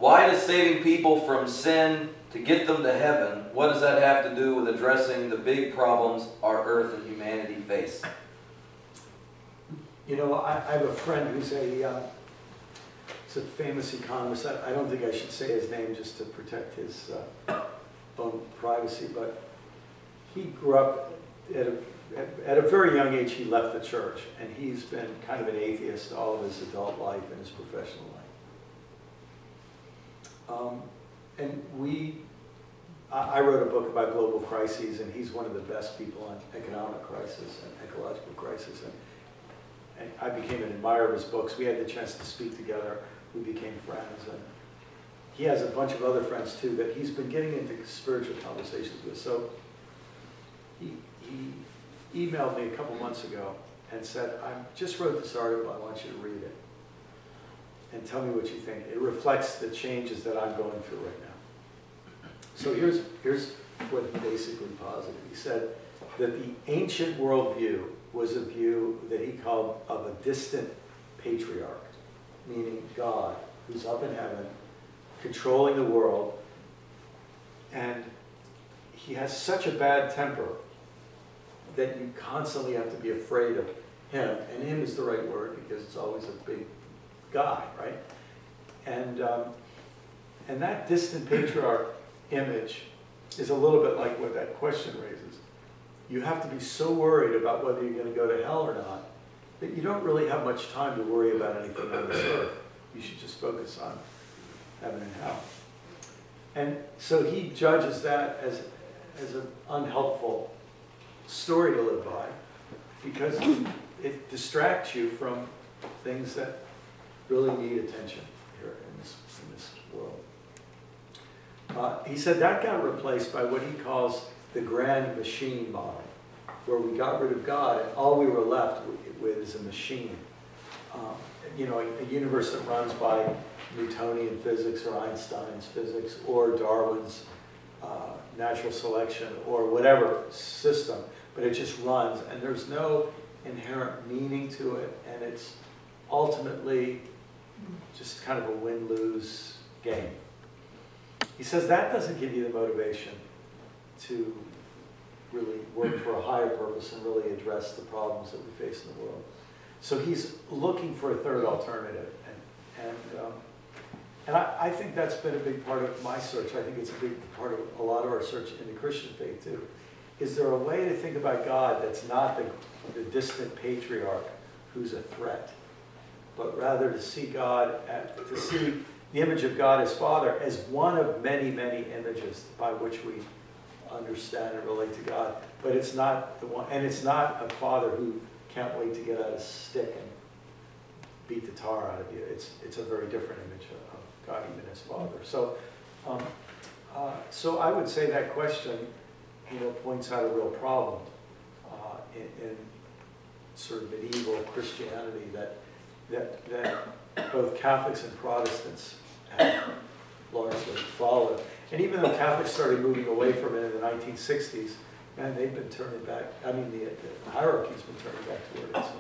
Why does saving people from sin to get them to heaven, what does that have to do with addressing the big problems our earth and humanity face? You know, I have a friend who's he's a famous economist. I don't think I should say his name just to protect his own privacy, but he grew up at a very young age. He left the church, and he's been kind of an atheist all of his adult life and his professional life. I wrote a book about global crises, and he's one of the best people on economic crisis and ecological crisis. And I became an admirer of his books. We had the chance to speak together. We became friends. And he has a bunch of other friends, too, that he's been getting into spiritual conversations with. So he emailed me a couple months ago and said, I just wrote this article. I want you to read it. And tell me what you think. It reflects the changes that I'm going through right now. So here's what he basically posited. He said that the ancient worldview was a view that he called of a distant patriarch, meaning God, who's up in heaven, controlling the world, and he has such a bad temper that you constantly have to be afraid of him. And him is the right word because it's always a big guy, right? And that distant patriarch image is a little bit like what that question raises. You have to be so worried about whether you're going to go to hell or not that you don't really have much time to worry about anything on this earth. You should just focus on heaven and hell. And so he judges that as an unhelpful story to live by because it distracts you from things that really need attention here in this world. He said that got replaced by what he calls the grand machine model, where we got rid of God and all we were left with is a machine. You know, a universe that runs by Newtonian physics or Einstein's physics or Darwin's natural selection or whatever system, but it just runs and there's no inherent meaning to it, and it's ultimately just kind of a win-lose game. He says that doesn't give you the motivation to really work for a higher purpose and really address the problems that we face in the world. So he's looking for a third alternative. And I think that's been a big part of my search. I think it's a big part of a lot of our search in the Christian faith too. Is there a way to think about God that's not the distant patriarch who's a threat, but rather to see God, to see the image of God as Father as one of many, many images by which we understand and relate to God. But it's not the one, and it's not a Father who can't wait to get out a stick and beat the tar out of you. It's a very different image of God, even as Father. So, so I would say that question, you know, points out a real problem in sort of medieval Christianity that both Catholics and Protestants have largely followed. And even though Catholics started moving away from it in the 1960s, man, they've been turning back. I mean, the hierarchy's been turning back to where it is.